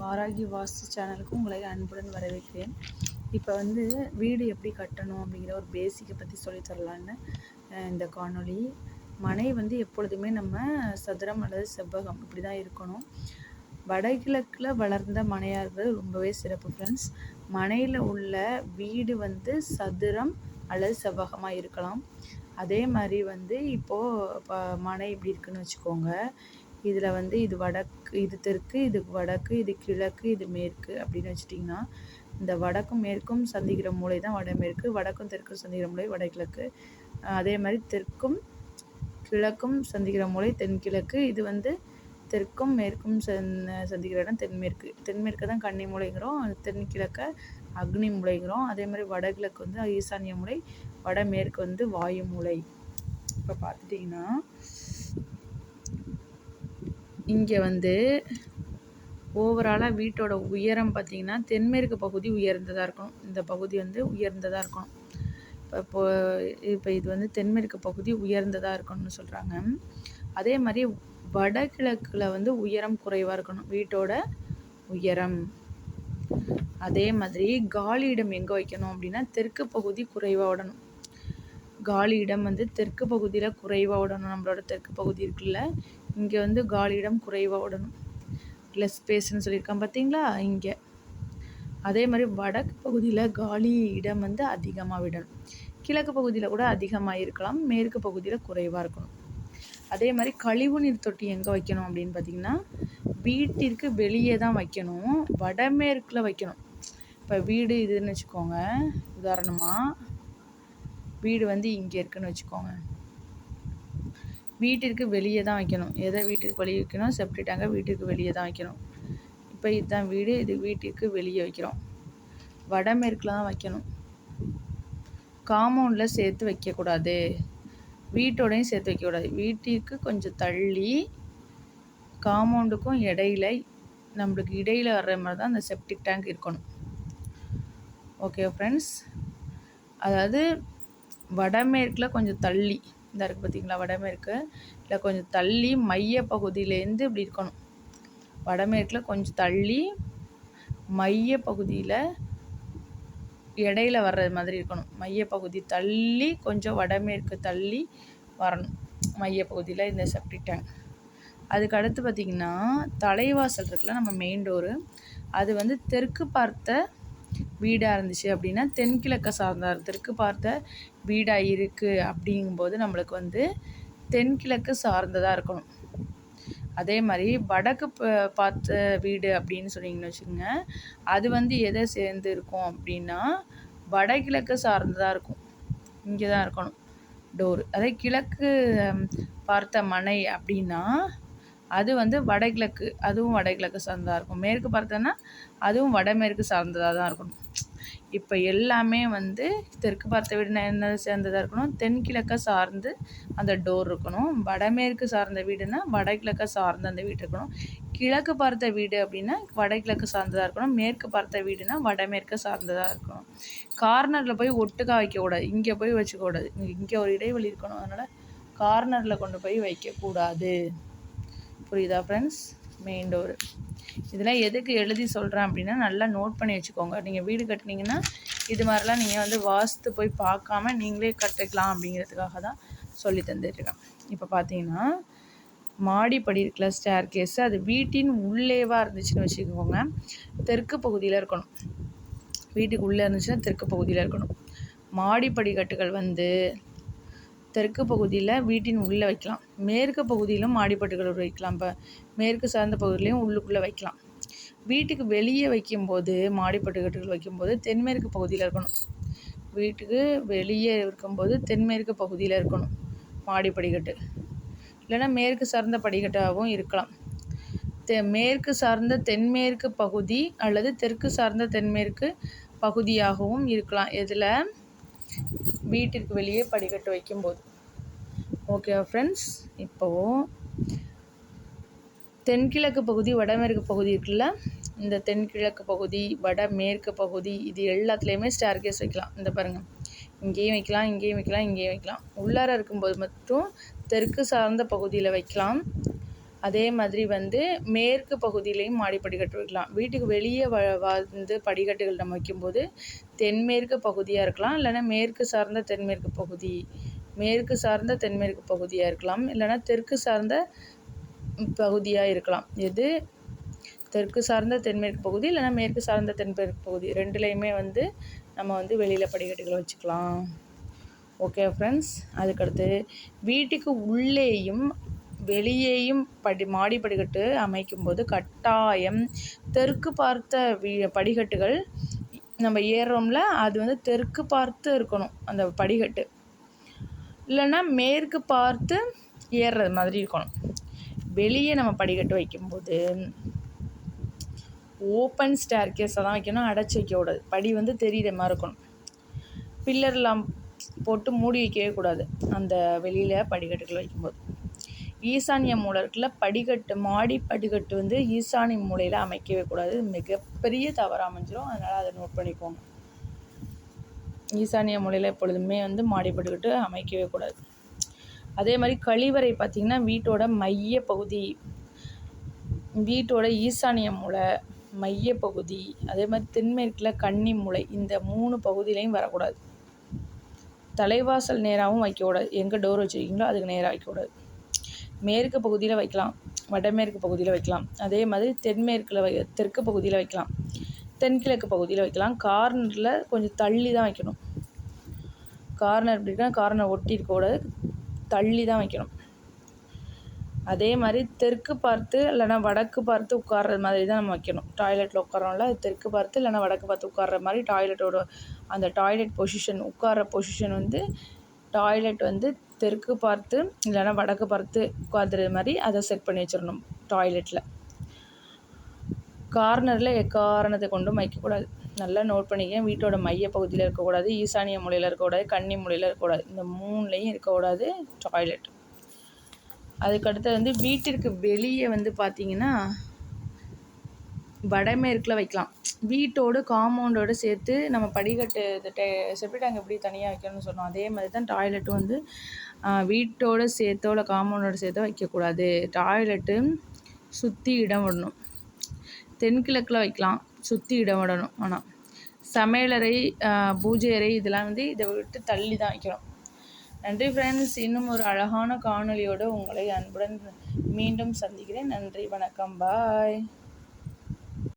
வாராகி வாஸ்து சேனலுக்கு உங்களை அன்புடன் வரவேற்கிறேன். இப்போ வீடு எப்படி கட்டணும் அப்படிங்கிற ஒரு பேசிக்கை பற்றி சொல்லித்தரலான்னு இந்த காணொளி. மனை எப்பொழுதுமே நம்ம சதுரம் அல்லது செவ்வகம் இப்படி தான் இருக்கணும். வடகிழக்கில் வளர்ந்த மனையாக இருக்கிறது ரொம்பவே சிறப்பு ஃப்ரெண்ட்ஸ். மனையில் உள்ள வீடு சதுரம் அல்லது செவ்வகமாக இருக்கலாம். அதே மாதிரி இப்போது மனை இப்படி இருக்குன்னு வச்சுக்கோங்க. இதில் இது வடக்கு, இது தெற்கு, இது வடக்கு, இது கிழக்கு, இது மேற்கு அப்படின்னு வச்சிட்டிங்கன்னா, இந்த வடக்கும் மேற்கும் சந்திக்கிற மூலை தான் வடமேற்கு, வடக்கும் தெற்கும் சந்திக்கிற மூலை வடகிழக்கு. அதே மாதிரி தெற்கும் கிழக்கும் சந்திக்கிற மூலை தென்கிழக்கு. இது தெற்கும் மேற்கும் சந்திக்கிற இடம் தென்மேற்கு. தென்மேற்கு தான் கன்னி மூலைங்கிறோம், தென்கிழக்க அக்னி மூலைங்கிறோம். அதே மாதிரி வடகிழக்கு ஈசானிய மூலை, வடமேற்கு வாயு மூலை. இப்போ பார்த்துட்டிங்கன்னா இங்கே ஓவராலாக வீட்டோட உயரம் பார்த்திங்கன்னா தென்மேற்கு பகுதி உயர்ந்ததாக இருக்கணும். இந்த பகுதி உயர்ந்ததாக இருக்கணும். இப்போ இது தென்மேற்கு பகுதி உயர்ந்ததாக இருக்கணும்னு சொல்கிறாங்க. அதே மாதிரி வடகிழக்கில் உயரம் குறைவாக இருக்கணும் வீட்டோட உயரம். அதே மாதிரி காலி இடம் எங்கே வைக்கணும் அப்படின்னா தெற்கு பகுதி குறைவாக விடணும். காலி இடம் தெற்கு பகுதியில் குறைவாக விடணும். நம்மளோட தெற்கு பகுதி இருக்குல்ல, இங்கே காலி இடம் குறைவாக விடணும். லெஸ் ஸ்பேஸ்ன்னு சொல்லியிருக்கான் பார்த்தீங்களா இங்கே. அதே மாதிரி வடக்கு பகுதியில் காலி இடம் அதிகமாக விடணும். கிழக்கு பகுதியில் கூட அதிகமாக இருக்கலாம், மேற்கு பகுதியில் குறைவாக இருக்கணும். அதே மாதிரி கழிவுநீர் தொட்டி எங்கே வைக்கணும் அப்படின்னு பார்த்திங்கன்னா வீட்டிற்கு வெளியே தான் வைக்கணும், வடமேற்கில் வைக்கணும். இப்போ வீடு இதுன்னு வச்சுக்கோங்க, உதாரணமாக வீடு இங்கே இருக்குன்னு வச்சுக்கோங்க. வீட்டிற்கு வெளியே தான் வைக்கணும். எதை வீட்டுக்கு வெளியே வைக்கணும்? செப்டி டேங்கை வீட்டுக்கு வெளியே தான் வைக்கணும். இப்போ இதுதான் வீடு, இது வீட்டிற்கு வெளியே வைக்கிறோம், வடமேற்கில் தான் வைக்கணும். காம்பவுண்டில் சேர்த்து வைக்கக்கூடாது, வீட்டோடையும் சேர்த்து வைக்கக்கூடாது. வீட்டிற்கு கொஞ்சம் தள்ளி காம்பவுண்டுக்கும் இடையில, நம்மளுக்கு இடையில் வர்ற மாதிரி தான் அந்த செப்டிக் டேங்க் இருக்கணும். ஓகே ஃப்ரெண்ட்ஸ், அதாவது வடமேற்கில் கொஞ்சம் தள்ளி இந்த இருக்குது பார்த்திங்களா, வடமேற்கு இல்லை கொஞ்சம் தள்ளி மைய பகுதியிலேருந்து இப்படி இருக்கணும். வடமேற்கில் கொஞ்சம் தள்ளி மைய பகுதியில் இடையில வர்றது மாதிரி இருக்கணும். மைய பகுதி தள்ளி கொஞ்சம் வடமேற்கு தள்ளி வரணும் மைய பகுதியில் இந்த செப்டிக் டேங்க். அதுக்கு அடுத்து பார்த்திங்கன்னா தலைவாசல் இருக்குல்ல, நம்ம மெயின் டோரு, அது தெற்கு பார்த்த வீடாக இருந்துச்சு அப்படின்னா தென்கிழக்க சார்ந்தார். தெற்கு பார்த்த வீடாக இருக்குது அப்படிங்கும்போது நம்மளுக்கு தென்கிழக்கு சார்ந்ததாக இருக்கணும். அதே மாதிரி வடக்கு பார்த்த வீடு அப்படின்னு சொன்னீங்கன்னு வச்சுக்கோங்க, அது எதை சேர்ந்து இருக்கும் அப்படின்னா வடகிழக்கு சார்ந்ததாக இருக்கும். இங்கே தான் இருக்கணும் டோரு. அதே கிழக்கு பார்த்த மனை அப்படின்னா அது வடகிழக்கு, அதுவும் வடகிழக்கு சார்ந்ததாக இருக்கும். மேற்கு பார்த்தோன்னா அதுவும் வடமேற்கு சார்ந்ததாக தான் இருக்கணும். இப்போ எல்லாமே தெற்கு பார்த்த வீடுனா என்ன சேர்ந்ததாக இருக்கணும்? தென்கிழக்க சார்ந்து அந்த டோர் இருக்கணும். வடமேற்கு சார்ந்த வீடுனா வடகிழக்க சார்ந்த அந்த வீடு இருக்கணும். கிழக்கு பார்த்த வீடு அப்படின்னா வடகிழக்கு சார்ந்ததாக இருக்கணும். மேற்கு பார்த்த வீடுனா வடமேற்கு சார்ந்ததாக இருக்கணும். கார்னரில் போய் ஒட்டுக்கா வைக்கக்கூடாது, இங்கே போய் வச்சுக்கூடாது. இங்கே ஒரு இடைவெளி இருக்கணும், அதனால் கார்னரில் கொண்டு போய் வைக்கக்கூடாது. புரியுதா ஃப்ரெண்ட்ஸ்? மெயின் டோரு இதெல்லாம் எதுக்கு எழுதி சொல்கிறேன் அப்படின்னா நல்லா நோட் பண்ணி வச்சுக்கோங்க. நீங்கள் வீடு கட்டினீங்கன்னா இது மாதிரிலாம் நீங்கள் வாஸ்து போய் பார்க்காம நீங்களே கட்டிக்கலாம் அப்படிங்கிறதுக்காக தான் சொல்லி தந்துட்டுருக்கேன். இப்போ பார்த்தீங்கன்னா மாடிப்படி இருக்கல, ஸ்டேர் கேஸு, அது வீட்டின் உள்ளேவாக இருந்துச்சுன்னு வச்சுக்கோங்க, தெற்கு பகுதியில் இருக்கணும். வீட்டுக்கு உள்ளே இருந்துச்சுன்னா தெற்கு பகுதியில் இருக்கணும். மாடிப்படி கட்டுகள் தெற்கு பகுதியில் வீட்டின் உள்ளே வைக்கலாம், மேற்கு பகுதியிலும் மாடிப்பட்டுகள் வைக்கலாம். இப்போ மேற்கு சார்ந்த பகுதியிலையும் உள்ளுக்குள்ளே வைக்கலாம். வீட்டுக்கு வெளியே வைக்கும்போது மாடிப்பட்டுக்கட்டுகள் வைக்கும்போது தென்மேற்கு பகுதியில் இருக்கணும். வீட்டுக்கு வெளியே இருக்கும்போது தென்மேற்கு பகுதியில் இருக்கணும் மாடிப்படிக்கட்டு. இல்லைன்னா மேற்கு சார்ந்த படிக்கட்டாகவும் இருக்கலாம். மேற்கு சார்ந்த தென்மேற்கு பகுதி அல்லது தெற்கு சார்ந்த தென்மேற்கு பகுதியாகவும் இருக்கலாம். இதில் வீட்டிற்கு வெளியே படிக்கட்டு வைக்கும்போது. ஓகே ஃப்ரெண்ட்ஸ், இப்போது தென்கிழக்கு பகுதி வடமேற்கு பகுதி இருக்குல்ல, இந்த தென்கிழக்கு பகுதி வடமேற்கு பகுதி இது எல்லாத்துலேயுமே ஸ்டேர் கேஸ் வைக்கலாம். இந்த பாருங்கள், இங்கேயும் வைக்கலாம், இங்கேயும் வைக்கலாம், இங்கேயும் வைக்கலாம். உள்ளார இருக்கும்போது மட்டும் தெற்கு சார்ந்த பகுதியில் வைக்கலாம். அதே மாதிரி வந்து மேற்கு பகுதியிலையும் மாடி படிக்கட்டு வைக்கலாம். வீட்டுக்கு வெளியே வந்து படிக்கட்டுகள் நம்ம வைக்கும்போது தென்மேற்கு பகுதியாக இருக்கலாம், இல்லைன்னா மேற்கு சார்ந்த தென்மேற்கு பகுதி, மேற்கு சார்ந்த தென்மேற்கு பகுதியாக இருக்கலாம், இல்லைன்னா தெற்கு சார்ந்த பகுதியாக இருக்கலாம். எது தெற்கு சார்ந்த தென்மேற்கு பகுதி இல்லைன்னா மேற்கு சார்ந்த தென்மேற்கு பகுதி ரெண்டுலேயுமே வந்து நம்ம வந்து வெளியில் படிக்கட்டுகளை வச்சுக்கலாம். Okay friends. அதுக்கடுத்து வீட்டுக்கு உள்ளேயும் வெளியேயும் மாடி படிக்கட்டு அமைக்கும்போது கட்டாயம் தெற்கு பார்த்த படிக்கட்டுகள் நம்ம ஏறுறோம்ல, அது வந்து தெற்கு பார்த்து இருக்கணும் அந்த படிக்கட்டு, இல்லைன்னா மேற்கு பார்த்து ஏறுறது மாதிரி இருக்கணும். வெளியே நம்ம படிக்கட்டு வைக்கும்போது ஓப்பன் ஸ்டேர்கேஸை தான் வைக்கணும், அடைச்சி வைக்கக்கூடாது. படி வந்து தெரிகிற மாதிரி இருக்கணும். பில்லர்லாம் போட்டு மூடி வைக்கவே கூடாது அந்த வெளியில் படிக்கட்டுகள் வைக்கும்போது. ஈசானிய மூலை இருக்குல்ல, படிக்கட்டு மாடி படிக்கட்டு வந்து ஈசானிய மூலையில் அமைக்கவே கூடாது. மிகப்பெரிய தவறாக அமைஞ்சிரும். அதனால் அதை நோட் பண்ணிக்கோங்க. ஈசானிய மூலையில் எப்பொழுதுமே வந்து மாடி படிக்கட்டு அமைக்கவே கூடாது. அதே மாதிரி கழிவறை பார்த்திங்கன்னா வீட்டோட மைய பகுதி, வீட்டோட ஈசானிய மூலை, மைய பகுதி, அதே மாதிரி தென்மேற்கில் கன்னி மூலை, இந்த 3 பகுதியிலையும் வரக்கூடாது. தலைவாசல் நேராகவும் வைக்கக்கூடாது. எங்கே டோர் வச்சுருக்கீங்களோ அதுக்கு நேராக வைக்கக்கூடாது. மேற்கு பகுதியில் வைக்கலாம், வடமேற்கு பகுதியில் வைக்கலாம். அதே மாதிரி தெற்கு பகுதியில் வைக்கலாம், தென்கிழக்கு பகுதியில் வைக்கலாம். கார்னரில் கொஞ்சம் தள்ளி தான் வைக்கணும். கார்னர் எப்படின்னா கார்னர் ஒட்டி இருக்கக்கூடாது, தள்ளி தான் வைக்கணும். அதே மாதிரி தெற்கு பார்த்து இல்லைனா வடக்கு பார்த்து உட்கார்ற மாதிரி தான் நம்ம வைக்கணும். டாய்லெட்டில் உட்காரோம்ல, அது தெற்கு பார்த்து இல்லைனா வடக்கு பார்த்து உட்கார்ற மாதிரி டாய்லெட்டோட அந்த டாய்லெட் பொசிஷன், உட்கார்ற பொசிஷன் வந்து டாய்லெட் வந்து தெற்கு பார்த்து இல்லைனா வடக்கு பார்த்து உட்காந்துற மாதிரி அதை செட் பண்ணி வச்சிடணும். டாய்லெட்டில் கார்னரில் எக்காரணத்தை கொண்டும் வைக்கக்கூடாது. நல்லா நோட் பண்ணிக்க. வீட்டோட மைய பகுதியில் இருக்கக்கூடாது, ஈசானிய மூலையில் இருக்கக்கூடாது, கன்னி மூலையில் இருக்கக்கூடாது. இந்த 3லையும் இருக்கக்கூடாது டாய்லெட். அதுக்கடுத்து வந்து வீட்டிற்கு வெளியே வந்து பார்த்திங்கன்னா வடமேற்கில் வைக்கலாம். வீட்டோடு காம்பவுண்டோடு சேர்த்து நம்ம படிக்கட்டு செப்டி டேங்க் எப்படி தனியாக வைக்கணும்னு சொன்னோம், அதே மாதிரி தான் டாய்லெட்டும் வந்து வீட்டோடு சேர்த்தோ இல்லை காம்பவுண்டோடு சேர்த்தோ வைக்கக்கூடாது. டாய்லெட்டு சுற்றி இடம் விடணும். தென்கிழக்கில் வைக்கலாம், சுற்றி இடம் விடணும். ஆனால் சமையலறை, பூஜை அறை இதெல்லாம் வந்து இதை விட்டு தள்ளி தான் வைக்கணும். நன்றி ஃப்ரெண்ட்ஸ். இன்னும் ஒரு அழகான காணொளியோடு உங்களை அன்புடன் மீண்டும் சந்திக்கிறேன். நன்றி, வணக்கம், பாய்.